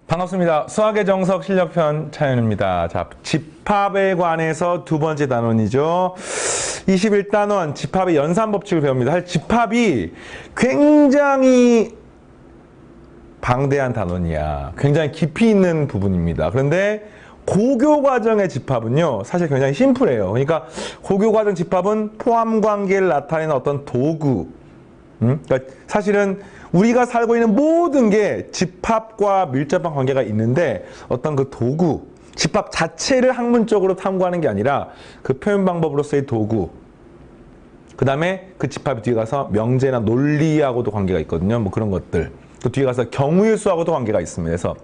반갑습니다. 수학의 정석 실력편 차윤입니다. 자, 집합에 관해서 두 번째 단원이죠. 21단원 집합의 연산법칙을 배웁니다. 사실 집합이 굉장히 방대한 단원이야. 굉장히 깊이 있는 부분입니다. 그런데 고교 과정의 집합은요, 사실 굉장히 심플해요. 그러니까 고교 과정 집합은 포함 관계를 나타내는 어떤 도구. 그러니까 사실은 우리가 살고 있는 모든 게 집합과 밀접한 관계가 있는데 어떤 그 도구, 집합 자체를 학문적으로 탐구하는 게 아니라 그 표현 방법으로서의 도구, 그 다음에 그 집합 뒤에 가서 명제나 논리하고도 관계가 있거든요. 뭐 그런 것들. 또 뒤에 가서 경우일수하고도 관계가 있습니다. 그래서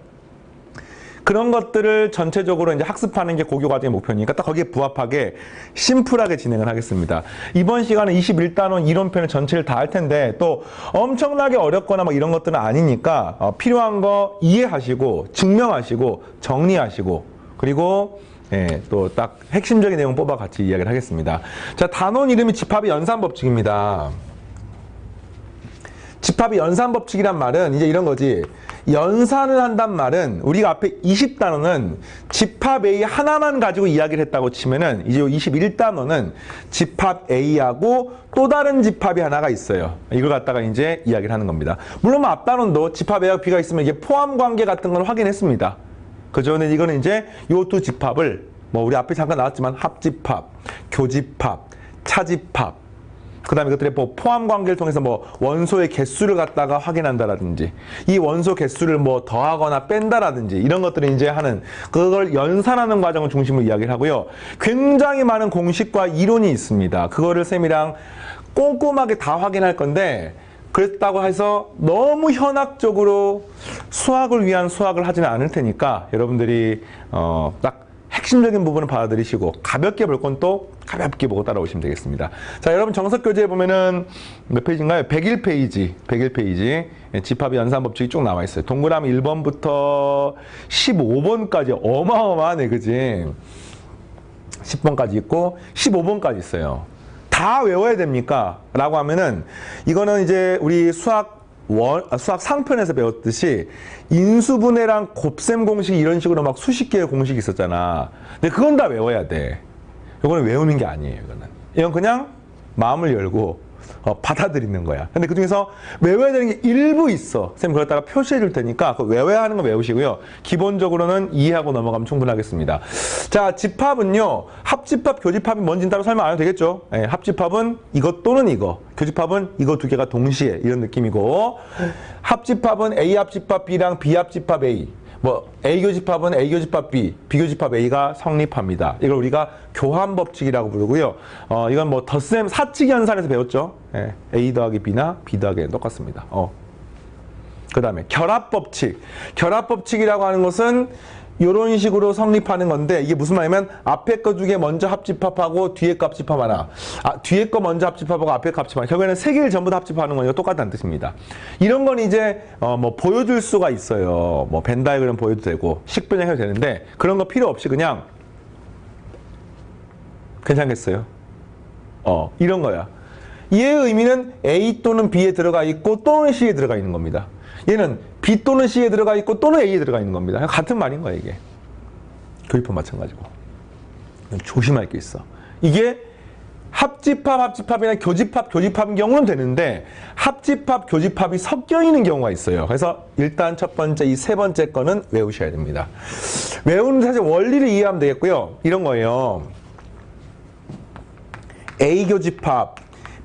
그런 것들을 전체적으로 이제 학습하는 게 고교 과정의 목표니까 딱 거기에 부합하게 심플하게 진행을 하겠습니다. 이번 시간은 21단원 이론편을 전체를 다 할 텐데 또 엄청나게 어렵거나 뭐 이런 것들은 아니니까 필요한 거 이해하시고 증명하시고 정리하시고 그리고 또 딱 핵심적인 내용 뽑아 같이 이야기를 하겠습니다. 자, 단원 이름이 집합의 연산법칙입니다. 집합의 연산법칙이란 말은 이제 이런 거지. 연산을 한단 말은 우리가 앞에 20단원은 집합 A 하나만 가지고 이야기를 했다고 치면은 이제 21단원은 집합 A하고 또 다른 집합이 하나가 있어요. 이걸 갖다가 이제 이야기를 하는 겁니다. 물론 앞단원도 집합 A와 B가 있으면 이게 포함 관계 같은 걸 확인했습니다. 그죠? 근데 이거는 이제 요 두 집합을 뭐 우리 앞에 잠깐 나왔지만 합집합, 교집합, 차집합 그 다음에 이것들의 뭐 포함 관계를 통해서 뭐 원소의 개수를 갖다가 확인한다라든지 이 원소 개수를 뭐 더하거나 뺀다라든지 이런 것들을 이제 하는 그걸 연산하는 과정을 중심으로 이야기를 하고요. 굉장히 많은 공식과 이론이 있습니다. 그거를 쌤이랑 꼼꼼하게 다 확인할 건데 그랬다고 해서 너무 현학적으로 수학을 위한 수학을 하지는 않을 테니까 여러분들이 딱 핵심적인 부분을 받아들이시고 가볍게 볼 건 또 가볍게 보고 따라오시면 되겠습니다. 자, 여러분 정석교재에 보면은 몇 페이지인가요? 101페이지. 101페이지. 집합의 연산법칙이 쭉 나와 있어요. 동그라미 1번부터 15번까지 어마어마하네, 그지? 10번까지 있고 15번까지 있어요. 다 외워야 됩니까? 라고 하면은 이거는 이제 우리 수학 상편에서 배웠듯이 인수분해랑 곱셈 공식 이런 식으로 막 수십 개의 공식이 있었잖아. 근데 그건 다 외워야 돼. 이거는 외우는 게 아니에요. 이건 그냥 마음을 열고 받아들이는 거야. 근데 그 중에서 외워야 되는 게 일부 있어. 쌤 그렇다가 표시해 줄 테니까 그 외워야 하는 거 외우시고요. 기본적으로는 이해하고 넘어가면 충분하겠습니다. 자, 집합은요. 합집합, 교집합이 뭔지는 따로 설명 안 해도 되겠죠. 합집합은 이것 또는 이거. 교집합은 이거 두 개가 동시에 이런 느낌이고 합집합은 A 합집합 B랑 B 합집합 A. 뭐 A 교집합은 A 교집합 B, B 교집합 A가 성립합니다. 이걸 우리가 교환법칙이라고 부르고요. 이건 뭐 덧셈 사칙 연산에서 배웠죠. A 더하기 B나 B 더하기 N 똑같습니다. 그 다음에 결합법칙. 결합법칙이라고 하는 것은 이런 식으로 성립하는 건데 이게 무슨 말이냐면 앞에 거 두 개 먼저 합집합하고 뒤에 거 합집합하나 뒤에 거 먼저 합집합하고 앞에 거 합집하나 결국에는 세 개를 전부 다 합집합하는 거니까 똑같다는 뜻입니다. 이런 건 이제 뭐 보여줄 수가 있어요. 뭐 벤 다이그램 보여도 되고 식변형 해도 되는데 그런 거 필요 없이 그냥 괜찮겠어요? 이런 거야. 얘의 의미는 A 또는 B에 들어가 있고 또는 C에 들어가 있는 겁니다. 얘는 B 또는 C에 들어가 있고 또는 A에 들어가 있는 겁니다. 같은 말인 거야 이게. 교집합 마찬가지고. 조심할 게 있어. 이게 합집합이나 교집합인 경우는 되는데 합집합, 교집합이 섞여 있는 경우가 있어요. 그래서 일단 첫 번째 이 세 번째 거는 외우셔야 됩니다. 외우는 사실 원리를 이해하면 되겠고요. 이런 거예요. A 교집합,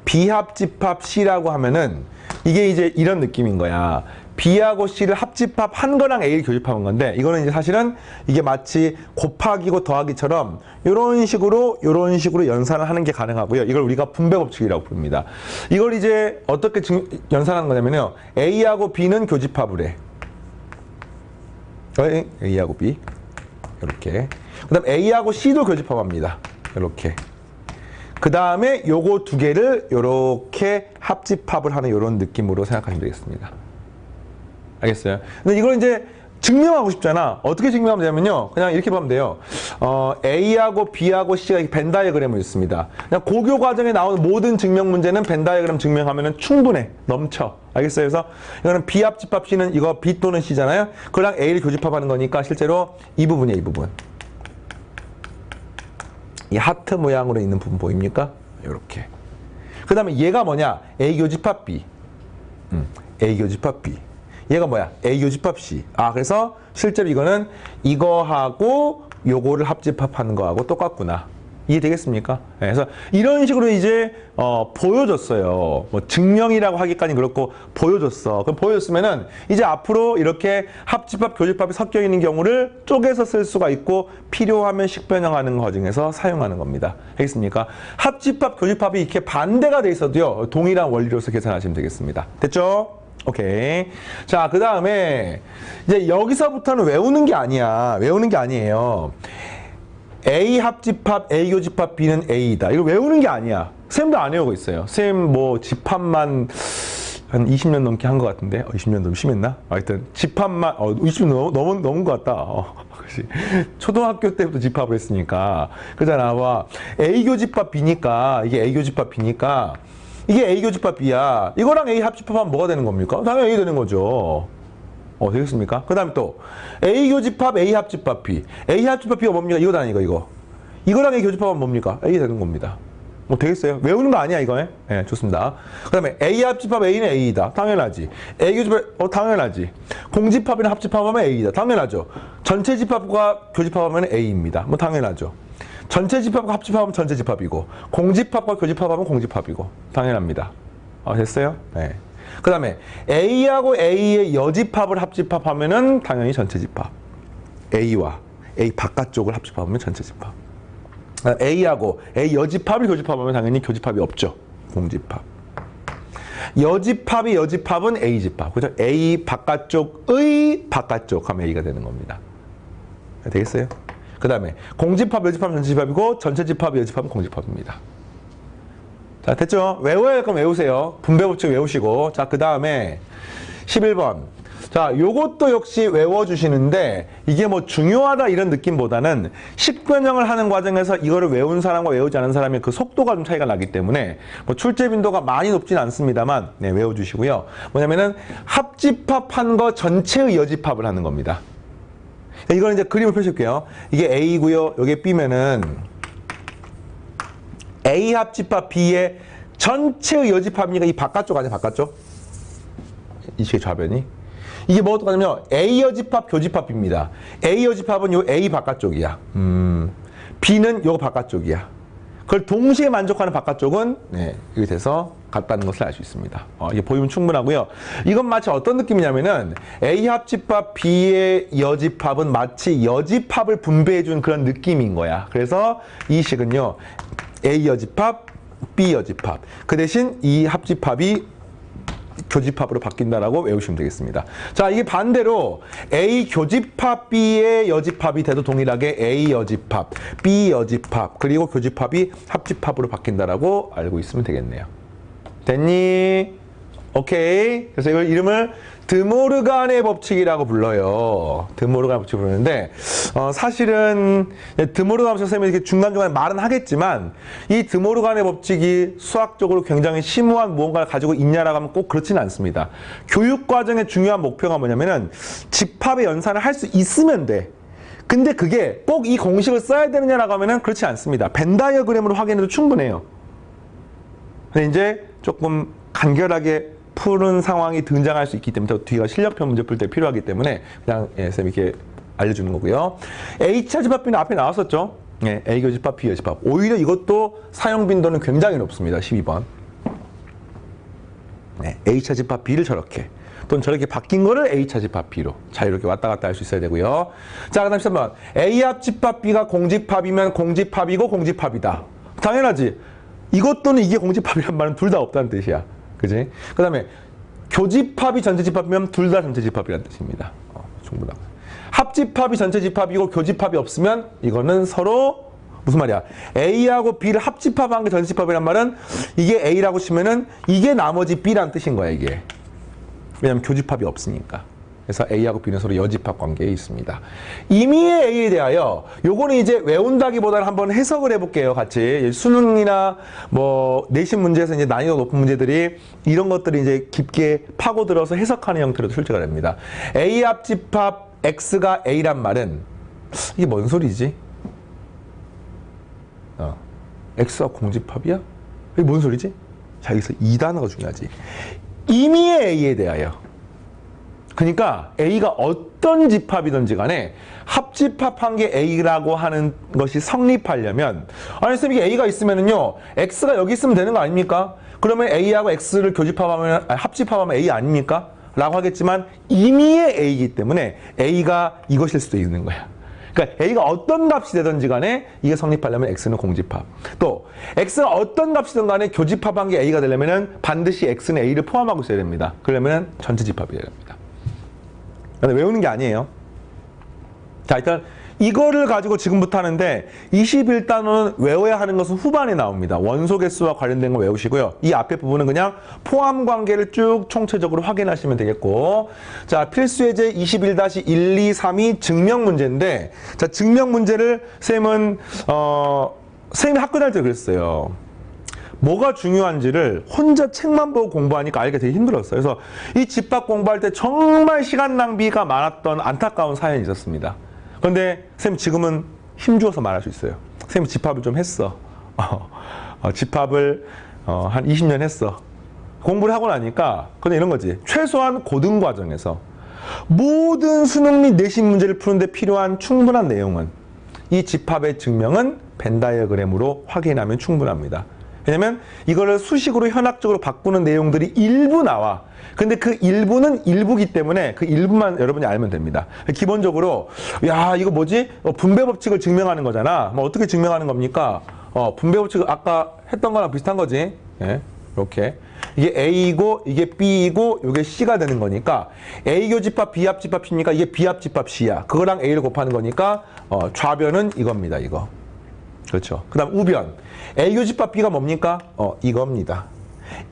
B 합집합 C라고 하면은 이게 이제 이런 느낌인 거야. B하고 C를 합집합한 거랑 A를 교집합한 건데 이거는 이제 사실은 이게 마치 곱하기고 더하기처럼 이런 식으로 연산을 하는 게 가능하고요. 이걸 우리가 분배법칙이라고 부릅니다. 이걸 이제 어떻게 연산하는 거냐면요. A하고 B는 교집합을 해. A하고 B 이렇게. 그 다음 A하고 C도 교집합합니다. 이렇게. 그 다음에 요거 두 개를 이렇게 합집합을 하는 이런 느낌으로 생각하시면 되겠습니다. 알겠어요? 근데 이걸 이제 증명하고 싶잖아. 어떻게 증명하면 되냐면요. 그냥 이렇게 보면 돼요. A하고 B하고 C가 벤 다이어그램을 있습니다. 그냥 고교 과정에 나오는 모든 증명 문제는 벤 다이어그램 증명하면 충분해. 넘쳐. 알겠어요? 그래서 이거는 B 합집합 C는 이거 B 또는 C잖아요. 그랑 A를 교집합하는 거니까 실제로 이 부분이에요. 이 부분. 이 하트 모양으로 있는 부분 보입니까? 이렇게. 그 다음에 얘가 뭐냐? A 교집합 B. A 교집합 B. 얘가 뭐야? A 교집합 C. 그래서 실제로 이거는 이거하고 요거를 합집합하는 거하고 똑같구나. 이해되겠습니까? 네, 그래서 이런 식으로 이제 보여줬어요. 뭐 증명이라고 하기까지 그렇고 보여줬어. 그럼 보여줬으면은 이제 앞으로 이렇게 합집합, 교집합이 섞여 있는 경우를 쪼개서 쓸 수가 있고 필요하면 식변형하는 과정에서 사용하는 겁니다. 알겠습니까? 합집합, 교집합이 이렇게 반대가 돼 있어도요. 동일한 원리로서 계산하시면 되겠습니다. 됐죠? 오케이. 자, 그 다음에 이제 여기서부터는 외우는 게 아니야. 외우는 게 아니에요. A 합집합, A 교집합, B는 A이다. 이거 외우는 게 아니야. 쌤도 안 외우고 있어요. 쌤 뭐 집합만 한 20년 넘게 한 것 같은데 20년 너무 심했나? 하여튼 집합만 20년 넘은 것 같다. 그렇지. 초등학교 때부터 집합을 했으니까 그잖아. 와 A 교집합 B니까 이게 A 교집합 B니까 이게 A 교집합 B야. 이거랑 A 합집합하면 뭐가 되는 겁니까? 당연히 A 되는 거죠. 되겠습니까? 그 다음에 또 A 교집합, A 합집합 B. A 합집합 B가 뭡니까? 이거다, 이거. 이거랑 A 교집합은 뭡니까? A 되는 겁니다. 뭐 되겠어요? 외우는 거 아니야, 이거? 네, 좋습니다. 그 다음에 A 합집합 A는 A이다. 당연하지. A 교집합, 당연하지. 공집합이나 합집합하면 A이다. 당연하죠. 전체 집합과 교집합하면 A입니다. 뭐 당연하죠. 전체 집합과 합집합하면 전체 집합이고 공집합과 교집합하면 공집합이고 당연합니다. 됐어요? 네. 그 다음에 A하고 A의 여집합을 합집합하면은 당연히 전체 집합. A와 A 바깥쪽을 합집합하면 전체 집합. A하고 A 여집합을 교집합하면 당연히 교집합이 없죠. 공집합. 여집합이 여집합은 A집합. 그죠? A 바깥쪽의 바깥쪽 하면 A가 되는 겁니다. 되겠어요? 그 다음에 공집합, 여집합은 전체 집합이고 전체 집합, 여집합은 공집합입니다. 자, 됐죠? 외워야 할 건 외우세요. 분배 법칙 외우시고. 자, 그 다음에 11번. 자, 요것도 역시 외워주시는데 이게 뭐 중요하다 이런 느낌보다는 식변형을 하는 과정에서 이거를 외운 사람과 외우지 않은 사람의 그 속도가 좀 차이가 나기 때문에 뭐 출제 빈도가 많이 높진 않습니다만 네, 외워주시고요. 뭐냐면은 합집합한 거 전체의 여집합을 하는 겁니다. 이거는 이제 그림을 펼칠게요. 이게 A고요. 이게 B면은 A 합집합 B의 전체의 여집합이니까 이 바깥쪽 아니야, 바깥쪽? 이식의 좌변이. 이게 뭐가 똑같냐면 A 여집합, 교집합입니다. A 여집합은 요 A 바깥쪽이야. B는 요 바깥쪽이야. 그걸 동시에 만족하는 바깥쪽은 네, 이렇게 돼서 같다는 것을 알 수 있습니다. 이게 보이면 충분하고요. 이건 마치 어떤 느낌이냐면은 A 합집합 B의 여집합은 마치 여집합을 분배해준 그런 느낌인 거야. 그래서 이 식은요. A 여집합, B 여집합. 그 대신 이 합집합이 교집합으로 바뀐다라고 외우시면 되겠습니다. 자, 이게 반대로 A 교집합 B의 여집합이 돼도 동일하게 A 여집합, B 여집합, 그리고 교집합이 합집합으로 바뀐다라고 알고 있으면 되겠네요. 됐니? 오케이. 그래서 이걸 이름을 드모르간의 법칙이라고 불러요. 드모르간의 법칙을 부르는데 사실은 드모르간 법칙 선생님이 이렇게 중간중간에 말은 하겠지만 이 드모르간의 법칙이 수학적으로 굉장히 심오한 무언가를 가지고 있냐라고 하면 꼭 그렇지는 않습니다. 교육과정의 중요한 목표가 뭐냐면은 집합의 연산을 할 수 있으면 돼. 근데 그게 꼭 이 공식을 써야 되느냐라고 하면은 그렇지 않습니다. 벤 다이어그램으로 확인해도 충분해요. 근데 이제 조금 간결하게 푸는 상황이 등장할 수 있기 때문에 더 뒤가 실력표 문제 풀 때 필요하기 때문에 그냥 쌤이 이렇게 알려주는 거고요. H 집합 B는 앞에 나왔었죠. 예, A 교집합, B 교집합. 오히려 이것도 사용 빈도는 굉장히 높습니다. 12번. 네, H 집합 B를 저렇게 또는 저렇게 바뀐 거를 A 집합 B로 자유롭게 왔다 갔다 할 수 있어야 되고요. 자, 그 다음 13번. A 합집합 B가 공집합이면 공집합이고 공집합이다. 당연하지. 이것 또는 이게 공집합이란 말은 둘 다 없다는 뜻이야. 그지? 그 다음에 교집합이 전체 집합이면 둘 다 전체 집합이라는 뜻입니다. 충분하고. 합집합이 전체 집합이고 교집합이 없으면 이거는 서로 무슨 말이야? A하고 B를 합집합한 게 전체 집합이란 말은 이게 A라고 치면은 이게 나머지 B라는 뜻인 거야, 이게. 왜냐면 교집합이 없으니까. 그래서 A하고 B는 서로 여집합 관계에 있습니다. 임의의 A에 대하여 요거는 이제 외운다기보다는 한번 해석을 해볼게요. 같이 수능이나 뭐 내신 문제에서 이제 난이도 높은 문제들이 이런 것들이 이제 깊게 파고들어서 해석하는 형태로도 출제가 됩니다. A 합집합 X가 A란 말은 이게 뭔 소리지? X가 공집합이야? 이게 뭔 소리지? 자, 여기서 이 단어가 중요하지. 임의의 A에 대하여. 그러니까 A가 어떤 집합이든지 간에 합집합한 게 A라고 하는 것이 성립하려면, 아니 쌤, 이게 A가 있으면은요 X가 여기 있으면 되는 거 아닙니까? 그러면 A하고 X를 교집합하면 합집합하면 A 아닙니까? 라고 하겠지만 임의의 A이기 때문에 A가 이것일 수도 있는 거야. 그러니까 A가 어떤 값이 되든지 간에 이게 성립하려면 X는 공집합. 또 X가 어떤 값이든 간에 교집합한 게 A가 되려면 반드시 X는 A를 포함하고 있어야 됩니다. 그러면 전체 집합이 됩니다. 근데 외우는 게 아니에요. 자, 일단 이거를 가지고 지금부터 하는데 21단원은 외워야 하는 것은 후반에 나옵니다. 원소 개수와 관련된 거 외우시고요. 이 앞에 부분은 그냥 포함 관계를 쭉 총체적으로 확인하시면 되겠고, 자, 필수 예제 21-1, 2, 3이 증명 문제인데, 자, 증명 문제를 쌤은 쌤이 학교 다닐 때 그랬어요. 뭐가 중요한지를 혼자 책만 보고 공부하니까 알기가 되게 힘들었어요. 그래서 이 집합 공부할 때 정말 시간 낭비가 많았던 안타까운 사연이 있었습니다. 그런데 쌤 지금은 힘주어서 말할 수 있어요. 쌤 집합을 좀 했어. 집합을 한 20년 했어. 공부를 하고 나니까 근데 이런 거지. 최소한 고등 과정에서 모든 수능 및 내신 문제를 푸는데 필요한 충분한 내용은 이 집합의 증명은 벤 다이어그램으로 확인하면 충분합니다. 왜냐면 이거를 수식으로 현학적으로 바꾸는 내용들이 일부 나와. 근데 그 일부는 일부기 때문에 그 일부만 여러분이 알면 됩니다. 기본적으로 야 이거 뭐지? 분배 법칙을 증명하는 거잖아. 뭐 어떻게 증명하는 겁니까? 분배 법칙을 아까 했던 거랑 비슷한 거지. 예, 이렇게 이게 A이고 이게 B이고 이게 C가 되는 거니까 A 교집합 B 합집합 C니까 이게 B 합집합 C야. 그거랑 A를 곱하는 거니까 좌변은 이겁니다. 이거. 그렇죠. 그 다음 우변. A 교집합 B가 뭡니까? 이겁니다.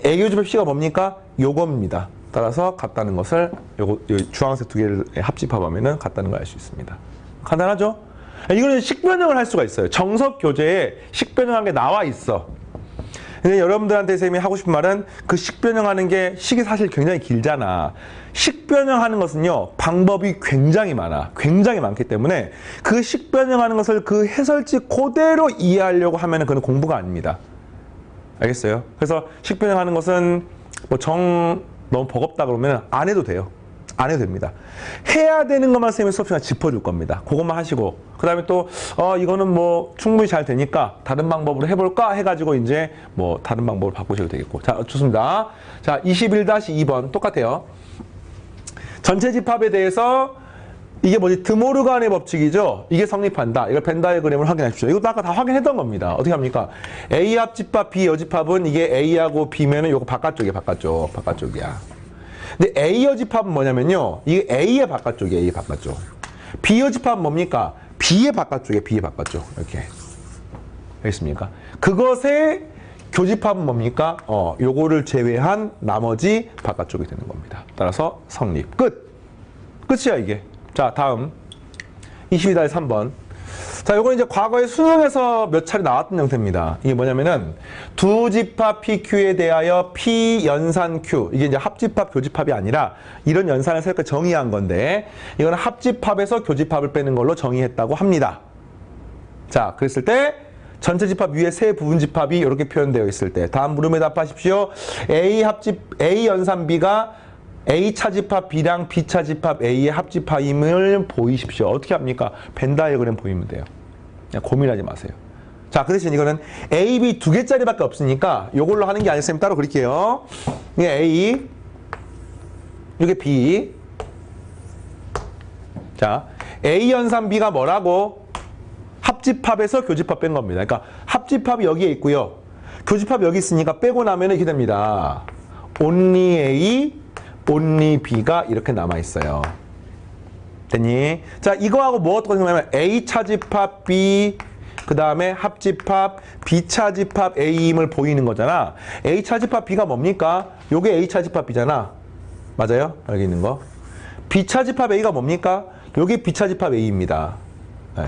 A 교집합 C가 뭡니까? 요겁니다. 따라서 같다는 것을 요거 주황색 두 개를 합집합하면은 같다는 걸 알 수 있습니다. 간단하죠? 이거는 식변형을 할 수가 있어요. 정석 교재에 식변형한 게 나와 있어. 근데 여러분들한테 쌤이 하고 싶은 말은 그 식변형 하는 게 식이 사실 굉장히 길잖아. 식변형 하는 것은요, 방법이 굉장히 많아. 굉장히 많기 때문에 그 식변형 하는 것을 그 해설지 그대로 이해하려고 하면은 그건 공부가 아닙니다. 알겠어요? 그래서 식변형 하는 것은 뭐 너무 버겁다 그러면 안 해도 돼요. 안 해도 됩니다. 해야 되는 것만 쌤이 수업 시간에 짚어줄 겁니다. 그것만 하시고 그 다음에 또 이거는 뭐 충분히 잘 되니까 다른 방법으로 해볼까 해가지고 이제 뭐 다른 방법을 바꾸셔도 되겠고. 자, 좋습니다. 자, 21-2번 똑같아요. 전체 집합에 대해서 이게 뭐지? 드모르간의 법칙이죠. 이게 성립한다. 이걸 벤 다이어그램을 확인하십시오. 이것도 아까 다 확인했던 겁니다. 어떻게 합니까? A 합집합 B 여집합은 이게 A하고 B면은 요거 바깥쪽이야. 바깥쪽이야. 근데 A 여집합은 뭐냐면요. 이게 A의 바깥쪽이에요. A의 바깥쪽. B 여집합은 뭡니까? B의 바깥쪽이에요. B의 바깥쪽. 이렇게. 알겠습니까? 그것의 교집합은 뭡니까? 요거를 제외한 나머지 바깥쪽이 되는 겁니다. 따라서 성립. 끝! 끝이야, 이게. 자, 다음. 22-3번. 자, 요건 이제 과거에 수능에서 몇 차례 나왔던 형태입니다. 이게 뭐냐면은 두 집합 PQ에 대하여 P 연산 Q. 이게 이제 합집합, 교집합이 아니라 이런 연산을 새롭게 정의한 건데 이거는 합집합에서 교집합을 빼는 걸로 정의했다고 합니다. 자, 그랬을 때 전체 집합 위에 세 부분 집합이 이렇게 표현되어 있을 때 다음 물음에 답하십시오. A 연산 B가 A 차집합 B랑 B 차집합 A의 합집합임을 보이십시오. 어떻게 합니까? 벤 다이어그램 보이면 돼요. 그냥 고민하지 마세요. 자, 그 대신 이거는 A, B 두 개짜리밖에 없으니까 이걸로 하는 게 아니라 쌤 따로 그릴게요. 이게 A, 이게 B. 자, A 연산 B가 뭐라고? 합집합에서 교집합 뺀 겁니다. 그러니까 합집합이 여기에 있고요. 교집합이 여기 있으니까 빼고 나면 이렇게 됩니다. only A, only B가 이렇게 남아있어요. 됐니? 자, 이거하고 뭐 똑같냐면 A 차집합 B, 그 다음에 합집합 B 차집합 A임을 보이는 거잖아. A 차집합 B가 뭡니까? 요게 A 차집합 B잖아. 맞아요? 여기 있는 거. B차집합 A가 뭡니까? 요게 B차집합 A입니다. 네.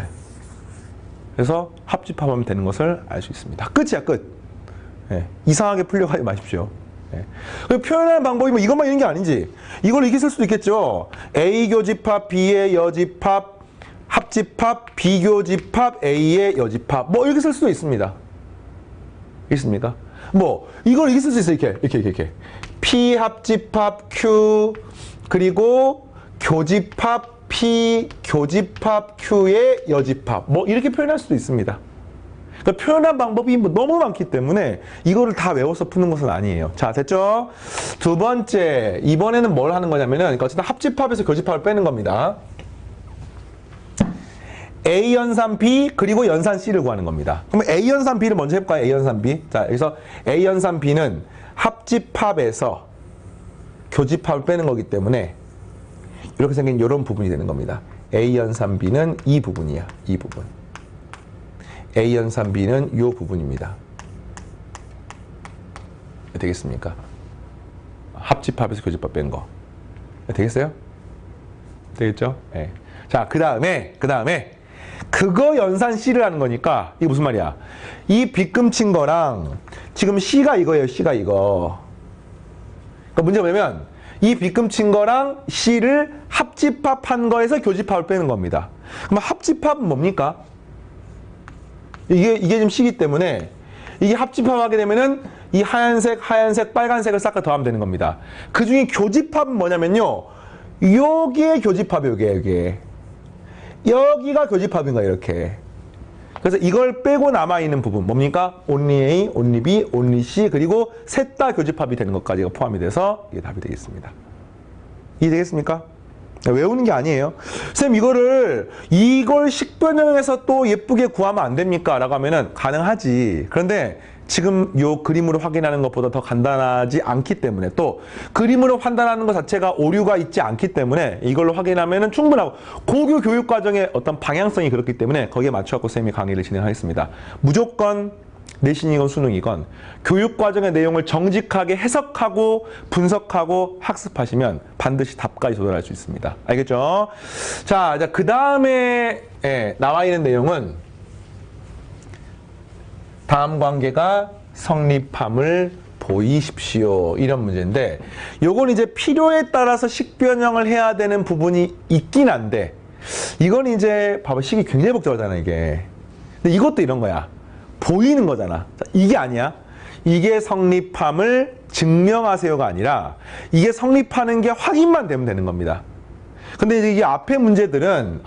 그래서 합집합하면 되는 것을 알 수 있습니다. 끝이야, 끝. 네. 이상하게 풀려고 하지 마십시오. 네. 표현하는 방법이 뭐 이것만 있는 게 아닌지 이걸 이렇게 쓸 수도 있겠죠. A 교집합 B의 여집합 합집합 B 교집합 A의 여집합 뭐 이렇게 쓸 수도 있습니다. 있습니까? 뭐 이걸 이렇게 쓸 수 있어요. 이렇게 P 합집합 Q 그리고 교집합 P 교집합 Q의 여집합 뭐 이렇게 표현할 수도 있습니다. 그러니까 표현한 방법이 뭐 너무 많기 때문에 이거를 다 외워서 푸는 것은 아니에요. 자, 됐죠? 두 번째, 이번에는 뭘 하는 거냐면은 그러니까 어쨌든 합집합에서 교집합을 빼는 겁니다. A 연산 B 그리고 연산 C를 구하는 겁니다. 그럼 A 연산 B를 먼저 해볼까요? A 연산 B. 자, 여기서 A 연산 B는 합집합에서 교집합을 빼는 거기 때문에 이렇게 생긴 이런 부분이 되는 겁니다. A 연산 B는 이 부분이야. 이 부분. A 연산 B는 이 부분입니다. 되겠습니까? 합집합에서 교집합 뺀 거. 되겠어요? 되겠죠? 네. 자, 그 다음에 그거 연산 C를 하는 거니까 이게 무슨 말이야? 이 빗금친 거랑 지금 C가 이거예요. C가 이거. 그러니까 문제가 뭐냐면 이 빗금친 거랑 C를 합집합한 거에서 교집합을 빼는 겁니다. 그럼 합집합은 뭡니까? 이게 지금 C이기 때문에 이게 합집합하게 되면은 이 하얀색, 빨간색을 싹 다 더하면 되는 겁니다. 그 중에 교집합은 뭐냐면요. 여기에 교집합이 여기에. 여기가 교집합인 거예요, 이렇게. 그래서 이걸 빼고 남아있는 부분, 뭡니까? only A, only B, only C, 그리고 셋 다 교집합이 되는 것까지가 포함이 돼서 이게 답이 되겠습니다. 이해되겠습니까? 외우는 게 아니에요. 선생님, 이걸 식변형에서 또 예쁘게 구하면 안 됩니까? 라고 하면은 가능하지. 그런데 지금 요 그림으로 확인하는 것보다 더 간단하지 않기 때문에 또 그림으로 판단하는 것 자체가 오류가 있지 않기 때문에 이걸로 확인하면은 충분하고 고교 교육 과정의 어떤 방향성이 그렇기 때문에 거기에 맞춰갖고 쌤이 강의를 진행하겠습니다. 무조건 내신이건 수능이건 교육 과정의 내용을 정직하게 해석하고 분석하고 학습하시면 반드시 답까지 도달할 수 있습니다. 알겠죠? 자, 그 다음에 나와 있는 내용은 다음 관계가 성립함을 보이십시오. 이런 문제인데 요건 이제 필요에 따라서 식변형을 해야 되는 부분이 있긴 한데 이건 이제 봐봐 식이 굉장히 복잡하잖아 이게. 근데 이것도 이런 거야. 보이는 거잖아. 자, 이게 아니야. 이게 성립함을 증명하세요가 아니라 이게 성립하는 게 확인만 되면 되는 겁니다. 근데 이제 이 앞에 문제들은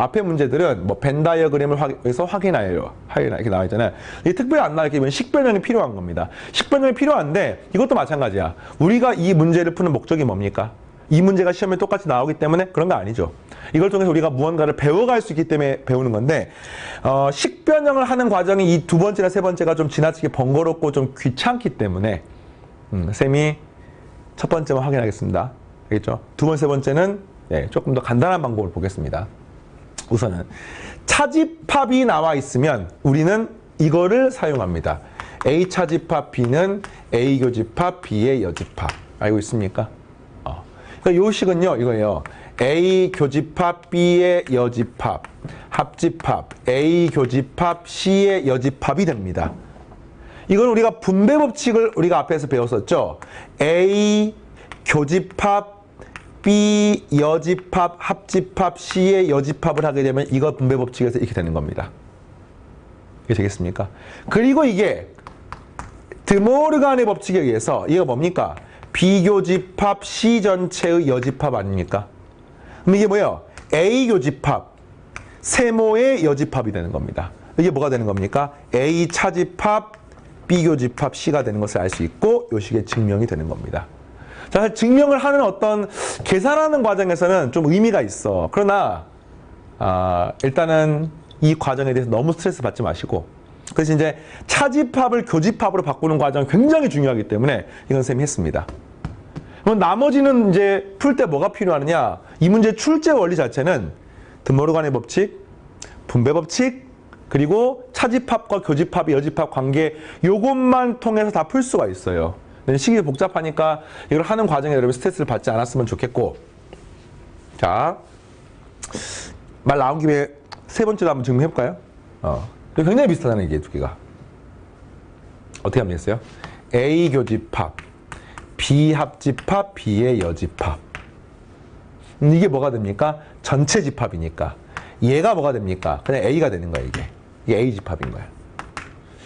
뭐 벤 다이어그램을 해서 확인하여 이렇게 나와 있잖아요. 이게 특별히 안 나와 있으면 식변형이 필요한 겁니다. 식변형이 필요한데 이것도 마찬가지야. 우리가 이 문제를 푸는 목적이 뭡니까? 이 문제가 시험에 똑같이 나오기 때문에 그런 거 아니죠. 이걸 통해서 우리가 무언가를 배워갈 수 있기 때문에 배우는 건데 식변형을 하는 과정이 이 두 번째나 세 번째가 좀 지나치게 번거롭고 좀 귀찮기 때문에 쌤이 첫 번째만 확인하겠습니다. 알겠죠? 두 번째, 세 번째는 조금 더 간단한 방법을 보겠습니다. 우선은 차집합이 나와 있으면 우리는 이거를 사용합니다. A 차집합 B는 A 교집합 B의 여집합. 알고 있습니까? 그러니까 요 식은요, 이거예요. A 교집합 B의 여집합, 합집합 A 교집합 C의 여집합이 됩니다. 이건 우리가 분배 법칙을 우리가 앞에서 배웠었죠. A 교집합 B 여집합, 합집합, C의 여집합을 하게 되면 이거 분배 법칙에서 이렇게 되는 겁니다. 이게 되겠습니까? 그리고 이게 드모르간의 법칙에 의해서 이거 뭡니까? B교집합 C 전체의 여집합 아닙니까? 그럼 이게 뭐예요? A 교집합 세모의 여집합이 되는 겁니다. 이게 뭐가 되는 겁니까? A 차집합 B 교집합 C가 되는 것을 알 수 있고 요 식의 증명이 되는 겁니다. 자, 증명을 하는 어떤 계산하는 과정에서는 좀 의미가 있어. 그러나 일단은 이 과정에 대해서 너무 스트레스 받지 마시고 그래서 이제 차집합을 교집합으로 바꾸는 과정이 굉장히 중요하기 때문에 이건 쌤이 했습니다. 그럼 나머지는 이제 풀 때 뭐가 필요하느냐? 이 문제 출제 원리 자체는 드모르간의 법칙, 분배 법칙, 그리고 차집합과 교집합의 여집합 관계 요것만 통해서 다 풀 수가 있어요. 식이 복잡하니까 이걸 하는 과정에 여러분 스트레스를 받지 않았으면 좋겠고 자, 말 나온 김에 세 번째로 한번 증명해볼까요? 굉장히 비슷하다는 얘기예요, 두 개가. 어떻게 하면 되겠어요? A 교집합, B 합집합, B의 여집합. 이게 뭐가 됩니까? 전체 집합이니까. 얘가 뭐가 됩니까? 그냥 A가 되는 거야, 이게. 이게 A 집합인 거야.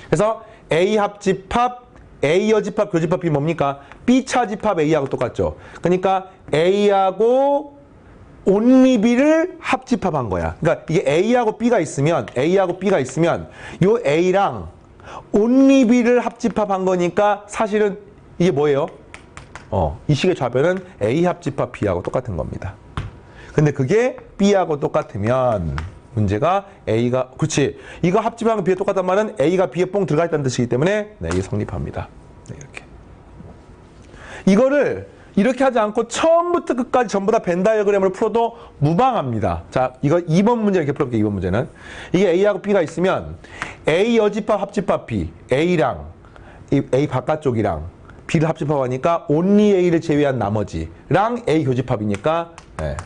그래서 A 합집합, A 여집합, 교집합이 뭡니까? B 차집합 A하고 똑같죠. 그러니까 A하고 only B를 합집합한 거야. 그러니까 이게 A하고 B가 있으면 요 A랑 only B를 합집합한 거니까 사실은 이게 뭐예요? 이 식의 좌변은 A 합집합 B하고 똑같은 겁니다. 근데 그게 B하고 똑같으면 문제가 A가, 그렇지. 이거 합집하는 B에 똑같단 말은 A가 B에 뽕 들어가 있다는 뜻이기 때문에 네, 이게 성립합니다. 네, 이렇게. 이거를 이렇게 하지 않고 처음부터 끝까지 전부 다 벤 다이어그램을 풀어도 무방합니다. 자, 이거 2번 문제 이렇게 풀어볼게요. 2번 문제는. 이게 A하고 B가 있으면 A 여집합 합집합 B, A랑 A 바깥쪽이랑 B를 합집합하니까 only A를 제외한 나머지랑 A 교집합이니까 네,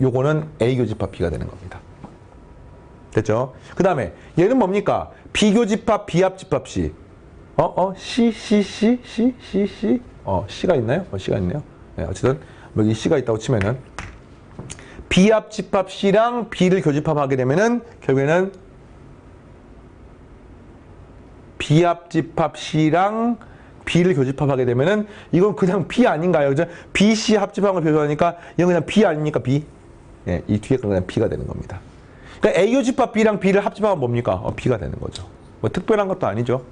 요거는 A 교집합 B가 되는 겁니다. 됐죠? 그 다음에 얘는 뭡니까? B 교집합 B 합집합 C. C가 있나요? C가 있네요. 네, 어쨌든 여기 C가 있다고 치면은 B 합집합 C랑 B를 교집합하게 되면은 결국에는 B 합집합 C랑 B를 교집합하게 되면은 이건 그냥 B 아닌가요? 그죠? B, C 합집합을 표현하니까 이건 그냥 B 아닙니까? B. 예, 이 뒤에 건 그냥 B가 되는 겁니다. 그러니까 A 교집합 B랑 B를 합집하면 뭡니까? B가 되는 거죠. 뭐 특별한 것도 아니죠.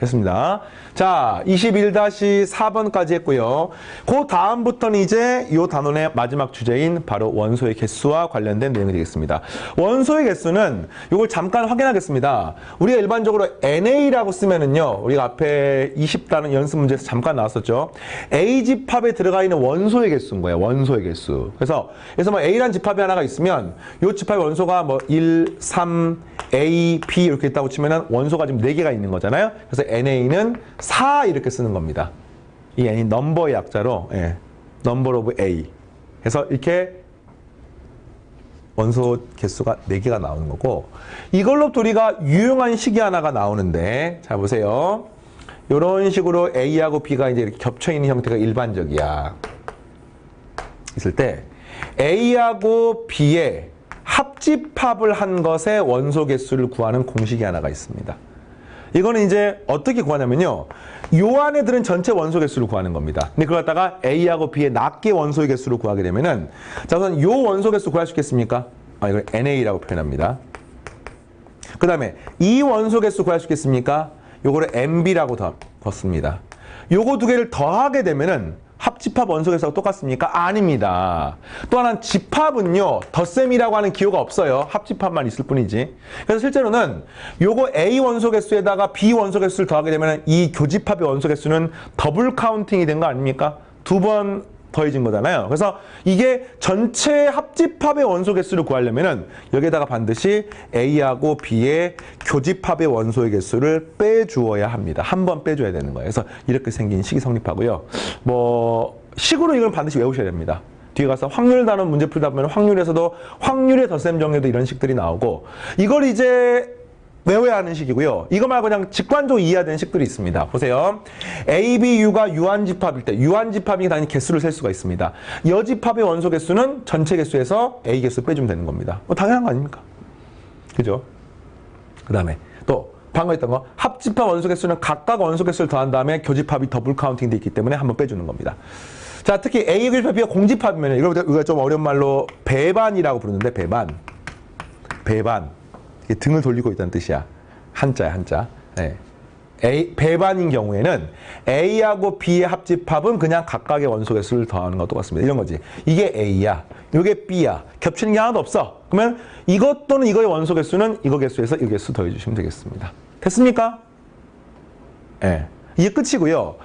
됐습니다. 자, 21-4번까지 했고요. 그 다음부터는 이제 이 단원의 마지막 주제인 바로 원소의 개수와 관련된 내용이 되겠습니다. 원소의 개수는 이걸 잠깐 확인하겠습니다. 우리가 일반적으로 NA라고 쓰면은요, 우리가 앞에 20단원 연습 문제에서 잠깐 나왔었죠. A 집합에 들어가 있는 원소의 개수인 거예요. 원소의 개수. 그래서 뭐 A라는 집합이 하나가 있으면 이 집합의 원소가 뭐 1, 3, A, B 이렇게 있다고 치면은 원소가 지금 4개가 있는 거잖아요. 그래서 NA는 4 이렇게 쓰는 겁니다. 이 N이 넘버의 약자로 number of A. 그래서 이렇게 원소 개수가 4개가 나오는 거고 이걸로부터 우리가 유용한 식이 하나가 나오는데 자 보세요. 이런 식으로 A하고 B가 이제 이렇게 겹쳐 있는 형태가 일반적이야. 있을 때 A하고 B의 합집합을 한 것의 원소 개수를 구하는 공식이 하나가 있습니다. 이거는 이제 어떻게 구하냐면요. 요 안에 들은 전체 원소 개수를 구하는 겁니다. 근데 그걸 갖다가 A하고 B의 낱개 원소의 개수를 구하게 되면은 자, 우선 요 원소 개수 구할 수 있겠습니까? 이걸 NA라고 표현합니다. 그 다음에 이 원소 개수 구할 수 있겠습니까? 요거를 MB라고 덧습니다. 요거 두 개를 더하게 되면은 합집합 원소 개수하고 똑같습니까? 아닙니다. 또 하나는 집합은요. 덧셈이라고 하는 기호가 없어요. 합집합만 있을 뿐이지. 그래서 실제로는 요거 A 원소 개수에다가 B 원소 개수를 더하게 되면 이 교집합의 원소 개수는 더블 카운팅이 된 거 아닙니까? 2번 더해진 거잖아요. 그래서 이게 전체 합집합의 원소 개수를 구하려면은 여기에다가 반드시 A하고 B의 교집합의 원소의 개수를 빼주어야 합니다. 한 번 빼줘야 되는 거예요. 그래서 이렇게 생긴 식이 성립하고요. 뭐 식으로 이걸 반드시 외우셔야 됩니다. 뒤에 가서 확률 단원 문제 풀다 보면 확률에서도 확률의 덧셈 정리도 이런 식들이 나오고 이걸 이제 외워야 하는 식이고요. 이거 말고 그냥 직관적으로 이해해야 되는 식들이 있습니다. 보세요. A, B, U가 유한집합일 때 유한집합이 당연히 개수를 셀 수가 있습니다. 여집합의 원소 개수는 전체 개수에서 A 개수 빼주면 되는 겁니다. 뭐 당연한 거 아닙니까? 그죠? 그 다음에 또 방금 했던 거 합집합 원소 개수는 각각 원소 개수를 더한 다음에 교집합이 더블 카운팅 돼 있기 때문에 한번 빼주는 겁니다. 자, 특히 A 교집합 B가 공집합이면 이걸 우리가 좀 어려운 말로 배반이라고 부르는데 배반 등을 돌리고 있다는 뜻이야. 한자야, 한자. 네. 배반인 경우에는 A하고 B의 합집합은 그냥 각각의 원소 개수를 더하는 것과 똑같습니다. 이런 거지. 이게 A야. 이게 B야. 겹치는 게 하나도 없어. 그러면 이것 또는 이거의 원소 개수는 이거 개수에서 이 개수 더해주시면 되겠습니다. 됐습니까? 네. 이게 끝이고요.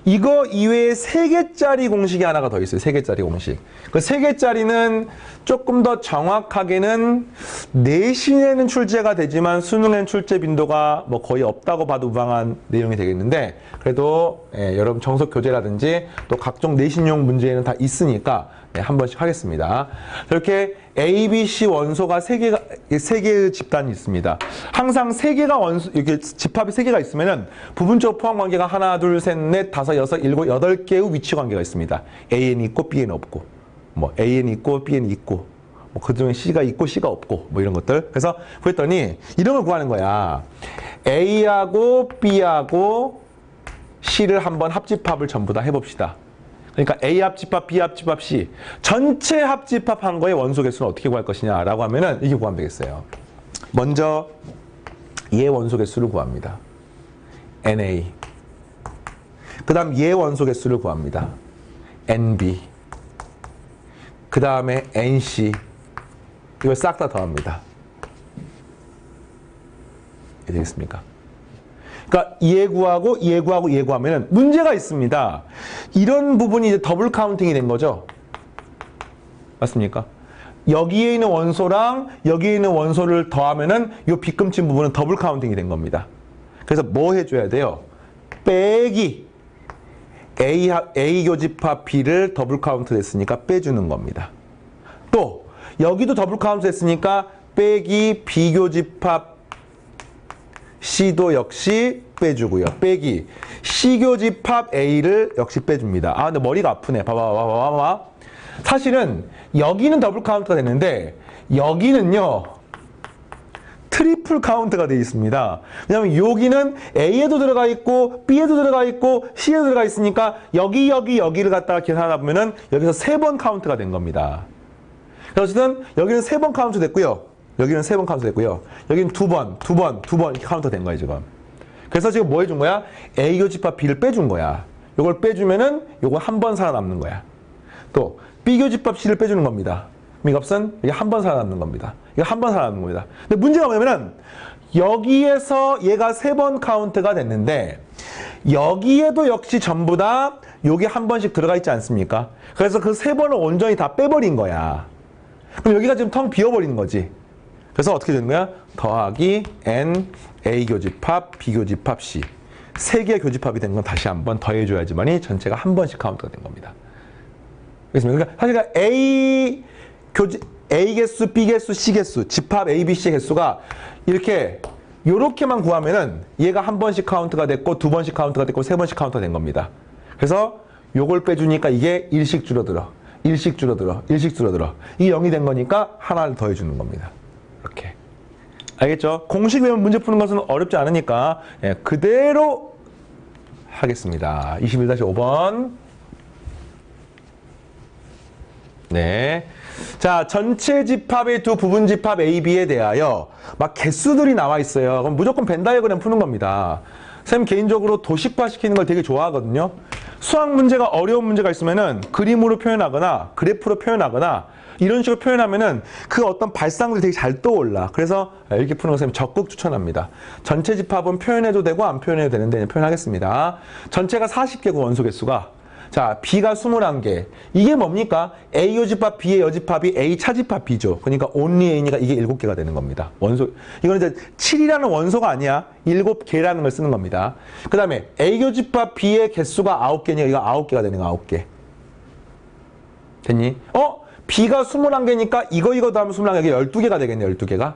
이거 이외에 3개짜리 공식이 하나가 더 있어요. 3개짜리 공식. 그 3개짜리는 조금 더 정확하게는 내신에는 출제가 되지만 수능에는 출제 빈도가 뭐 거의 없다고 봐도 무방한 내용이 되겠는데 그래도 여러분 정석 교재라든지 또 각종 내신용 문제에는 다 있으니까 네, 한 번씩 하겠습니다. 이렇게 A, B, C 원소가 세 개의 집단이 있습니다. 항상 세 개가 원소, 이렇게 집합이 세 개가 있으면은 부분적 포함 관계가 하나, 둘, 셋, 넷, 다섯, 여섯, 일곱, 여덟 개의 위치 관계가 있습니다. A는 있고 B는 없고, 뭐 A는 있고 B는 있고, 뭐 그중에 C가 있고 C가 없고, 뭐 이런 것들. 그래서 그랬더니 이런 걸 구하는 거야. A하고 B하고 C를 한번 합집합을 전부 다 해봅시다. 그러니까 A 합집합, B 합집합, C 전체 합집합한 거의 원소 개수는 어떻게 구할 것이냐라고 하면은 이게 구하면 되겠어요. 먼저 얘 원소 개수를 구합니다. NA. 그 다음 얘 원소 개수를 구합니다. NB. 그 다음에 NC. 이걸 싹 다 더합니다. 이게 되겠습니까? 그러니까 얘 구하고 얘 구하고 얘 구하면은 문제가 있습니다. 이런 부분이 이제 더블 카운팅이 된 거죠. 맞습니까? 여기에 있는 원소랑 여기에 있는 원소를 더하면은 이 빗금친 부분은 더블 카운팅이 된 겁니다. 그래서 뭐 해줘야 돼요? 빼기 A 교집합 B를 더블 카운트 됐으니까 빼주는 겁니다. 또 여기도 더블 카운트 됐으니까 빼기 B 교집합 C도 역시 빼주고요. 빼기 C교집합 A를 역시 빼줍니다. 아, 근데 머리가 아프네. 봐봐. 사실은 여기는 더블 카운트가 됐는데 여기는요 트리플 카운트가 되어 있습니다. 왜냐하면 여기는 A에도 들어가 있고 B에도 들어가 있고 C에도 들어가 있으니까 여기를 갖다가 계산하다 보면은 여기서 3번 카운트가 된 겁니다. 그래서 어쨌든 여기는 3번 카운트 됐고요. 여기는 3번 카운트 됐고요. 여기는 2번 이렇게 카운트 된 거예요, 지금. 그래서 지금 뭐 해준 거야? A 교집합 B를 빼준 거야. 요걸 빼주면은 요거 한 번 살아남는 거야. 또 B 교집합 C를 빼주는 겁니다. 이것은 이게 한 번 살아남는 겁니다. 이거 한 번 살아남는 겁니다. 근데 문제가 뭐냐면은 여기에서 얘가 3번 카운트가 됐는데 여기에도 역시 전부 다 요게 한 번씩 들어가 있지 않습니까? 그래서 그 3번을 온전히 다 빼버린 거야. 그럼 여기가 지금 텅 비어버리는 거지. 그래서 어떻게 되는 거야? 더하기 N, A 교집합, B 교집합, C. 3개의 교집합이 된 건 다시 한번 더해줘야지만이 전체가 한 번씩 카운트가 된 겁니다. 그렇습니까? 그러니까 사실 A 개수, B 개수, C 개수, 집합 A, B, C 개수가 요렇게만 구하면은 얘가 한 번씩 카운트가 됐고 2번씩 카운트가 됐고 3번씩 카운트가 된 겁니다. 그래서 요걸 빼주니까 이게 1씩 줄어들어. 이게 0이 된 거니까 하나를 더해주는 겁니다. 이렇게. 알겠죠? 공식 외우면 문제 푸는 것은 어렵지 않으니까 그대로 하겠습니다. 21-5번. 네. 자, 전체 집합의 두 부분 집합 A, B에 대하여 막 개수들이 나와 있어요. 그럼 무조건 벤 다이어그램 푸는 겁니다. 쌤 개인적으로 도식화 시키는 걸 되게 좋아하거든요. 수학 문제가 어려운 문제가 있으면은 그림으로 표현하거나 그래프로 표현하거나 이런 식으로 표현하면은 그 어떤 발상들이 되게 잘 떠올라. 그래서 이렇게 푸는 거 쌤 적극 추천합니다. 전체 집합은 표현해도 되고 안 표현해도 되는데 표현하겠습니다. 전체가 40개고 원소 개수가. 자, B가 21개. 이게 뭡니까? A 요집합, B의 여집합이 A 차집합 B죠. 그러니까 only A니까 이게 7개가 되는 겁니다. 원소, 이거는 이제 7이라는 원소가 아니야. 7개라는 걸 쓰는 겁니다. 그 다음에 A 교집합 B의 개수가 9개니까 이거 9개가 되는 거 9개. 됐니? B가 21개니까 이거 더하면 21개, 12개가 되겠네, 12개가.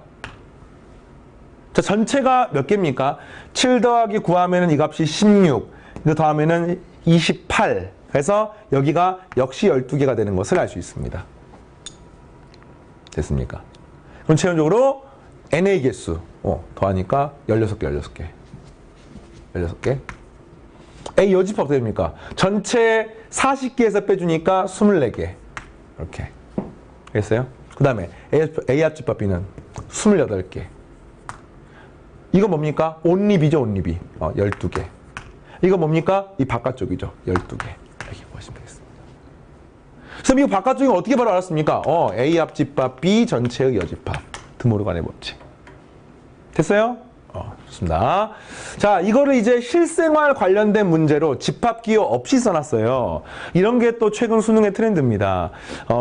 자, 전체가 몇 개입니까? 7 더하기 9 하면은 이 값이 16. 이거 더하면은 28. 그래서 여기가 역시 12개가 되는 것을 알 수 있습니다. 됐습니까? 그럼 최종적으로 NA 개수 더하니까 16개. A 여집합 어떻게 됩니까? 전체 40개에서 빼주니까 24개. 이렇게. 알겠어요? 그 다음에 A 합집합 B는 28개. 이거 뭡니까? only B죠, only B. 12개. 이거 뭡니까? 이 바깥쪽이죠. 12개. 이렇게 보시면 되겠습니다. 그럼 이거 바깥쪽이 어떻게 바로 알았습니까? A 합집합 B 전체의 여집합. 드모르간의 법칙. 됐어요? 좋습니다. 자, 이거를 이제 실생활 관련된 문제로 집합 기호 없이 써놨어요. 이런 게 또 최근 수능의 트렌드입니다.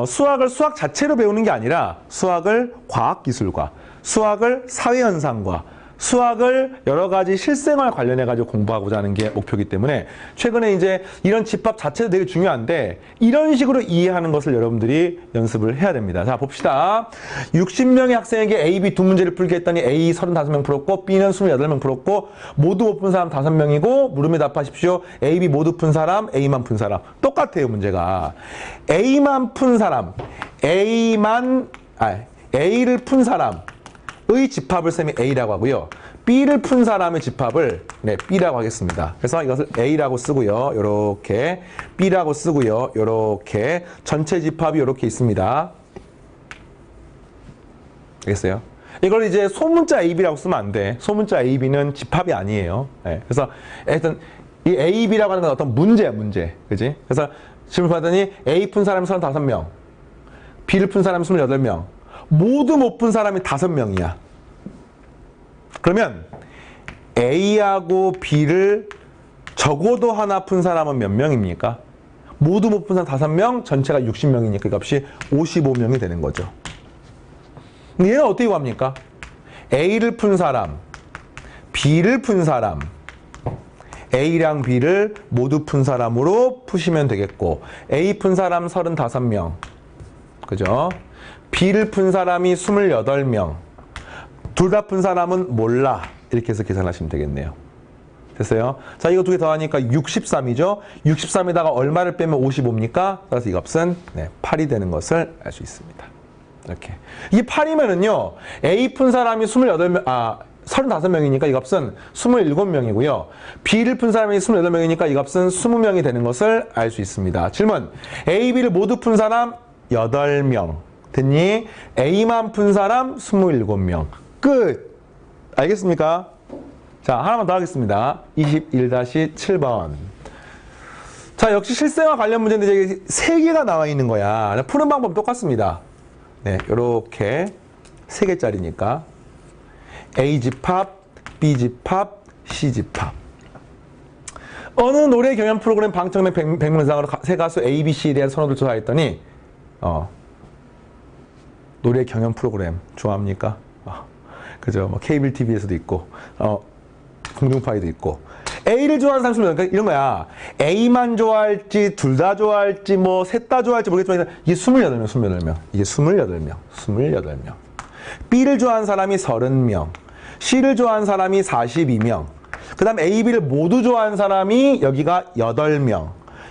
수학을 수학 자체로 배우는 게 아니라 수학을 과학기술과 수학을 사회현상과 수학을 여러 가지 실생활 관련해가지고 공부하고자 하는 게 목표이기 때문에 최근에 이제 이런 집합 자체도 되게 중요한데 이런 식으로 이해하는 것을 여러분들이 연습을 해야 됩니다. 자, 봅시다. 60명의 학생에게 A, B 두 문제를 풀게 했더니 A 35명 풀었고 B는 28명 풀었고 모두 못 푼 사람 5명이고 물음에 답하십시오. A, B 모두 푼 사람, A만 푼 사람. 똑같아요, 문제가. A만 푼 사람, A를 푼 사람 의 집합을 쌤이 A라고 하고요. B를 푼 사람의 집합을 B라고 하겠습니다. 그래서 이것을 A라고 쓰고요. 요렇게 B라고 쓰고요. 요렇게 전체 집합이 요렇게 있습니다. 알겠어요? 이걸 이제 소문자 AB라고 쓰면 안 돼. 소문자 AB는 집합이 아니에요. 그래서 하여튼 이 AB라고 하는 건 어떤 문제야, 문제. 그지? 그래서 질문 받더니 A 푼 사람이 35명, B를 푼 사람이 28명, 모두 못 푼 사람이 5명이야. 그러면 A하고 B를 적어도 하나 푼 사람은 몇 명입니까? 모두 못 푼 사람 5명, 전체가 60명이니까 그 값이 55명이 되는 거죠. 얘는 어떻게 구합니까? A를 푼 사람, B를 푼 사람, A랑 B를 모두 푼 사람으로 푸시면 되겠고 A 푼 사람 35명, 그죠? B를 푼 사람이 28명, 둘 다 푼 사람은 몰라. 이렇게 해서 계산하시면 되겠네요. 됐어요? 자, 이거 두 개 더하니까 63이죠? 63에다가 얼마를 빼면 55입니까? 따라서 이 값은 8이 되는 것을 알 수 있습니다. 이렇게. 이게 8이면은요, A 푼 사람이 35명이니까 이 값은 27명이고요. B를 푼 사람이 28명이니까 이 값은 20명이 되는 것을 알 수 있습니다. 질문. A, B를 모두 푼 사람 8명. 됐니? A만 푼 사람 27명. 끝! 알겠습니까? 자, 하나만 더 하겠습니다. 21-7번. 자, 역시 실생활 관련 문제인데 이제 3개가 나와 있는 거야. 푸는 방법 똑같습니다. 네, 요렇게 3개짜리니까. A 집합, B 집합, C 집합. 어느 노래 경연 프로그램 방청객 100명 이상으로 세 가수 A, B, C에 대한 선호도를 조사했더니 노래 경연 프로그램 좋아합니까? 그죠? 뭐 케이블 TV에서도 있고 공중파에도 있고 A를 좋아하는 사람 그러니까 이런 거야. A만 좋아할지 둘 다 좋아할지 뭐 셋 다 좋아할지 모르겠지만 이게 28명. 이게 28명. B를 좋아하는 사람이 30명. C를 좋아하는 사람이 42명. 그 다음 A, B를 모두 좋아하는 사람이 여기가 8명.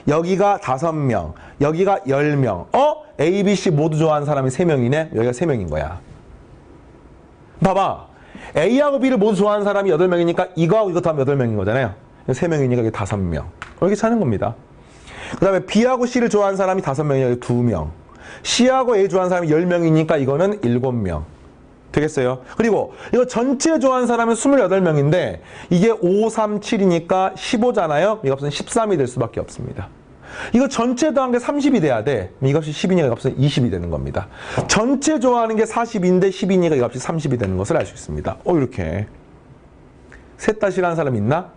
여기가 5명. 여기가 10명. A, B, C 모두 좋아하는 사람이 3명이네. 여기가 3명인 거야. 봐봐. A하고 B를 모두 좋아하는 사람이 8명이니까 이거하고 이거 더하면 8명인 거잖아요. 3명이니까 이게 5명. 이렇게 차는 겁니다. 그 다음에 B하고 C를 좋아하는 사람이 5명이니까 2명. C하고 A 좋아하는 사람이 10명이니까 이거는 7명. 되겠어요? 그리고 이거 전체 좋아하는 사람은 28명인데 이게 5, 3, 7이니까 15잖아요? 이 값은 13이 될 수밖에 없습니다. 이거 전체 더한 게 30이 돼야 돼. 이 값이 10이니까 이 값은 20이 되는 겁니다. 전체 좋아하는 게 40인데 10이니까 이 값이 30이 되는 것을 알 수 있습니다. 이렇게. 셋 다 싫어하는 사람 있나?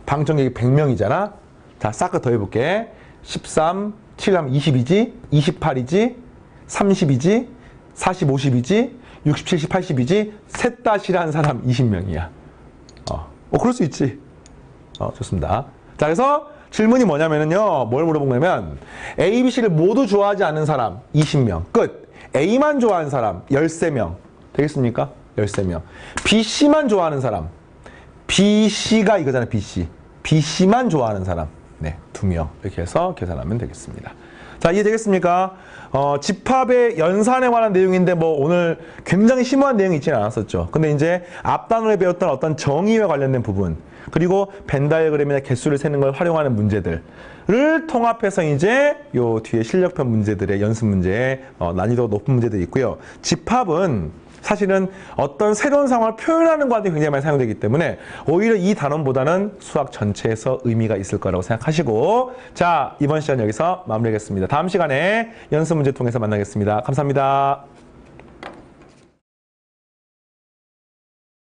방청객이 100명이잖아? 자, 싹 더 해볼게. 13, 7 하면 20이지? 28이지? 30이지? 40, 50이지? 60, 70, 80이지? 셋 다 싫어하는 사람 20명이야. 그럴 수 있지. 좋습니다. 자, 그래서 질문이 뭐냐면요. 뭘 물어본 거냐면 A, B, C를 모두 좋아하지 않는 사람 20명. 끝. A만 좋아하는 사람 13명. 되겠습니까? 13명. B, C만 좋아하는 사람. B, C가 이거잖아요. B, C. B, C만 좋아하는 사람. 2명. 이렇게 해서 계산하면 되겠습니다. 자, 이해되겠습니까? 집합의 연산에 관한 내용인데 뭐 오늘 굉장히 심오한 내용이 있지는 않았었죠. 근데 이제 앞 단원에 배웠던 어떤 정의와 관련된 부분 그리고 벤 다이어그램이나 개수를 세는 걸 활용하는 문제들을 통합해서 이제 요 뒤에 실력편 문제들의 연습 문제에 난이도 높은 문제들이 있고요. 집합은 사실은 어떤 새로운 상황을 표현하는 과정이 굉장히 많이 사용되기 때문에 오히려 이 단원보다는 수학 전체에서 의미가 있을 거라고 생각하시고 자, 이번 시간 여기서 마무리하겠습니다. 다음 시간에 연습 문제 통해서 만나겠습니다. 감사합니다.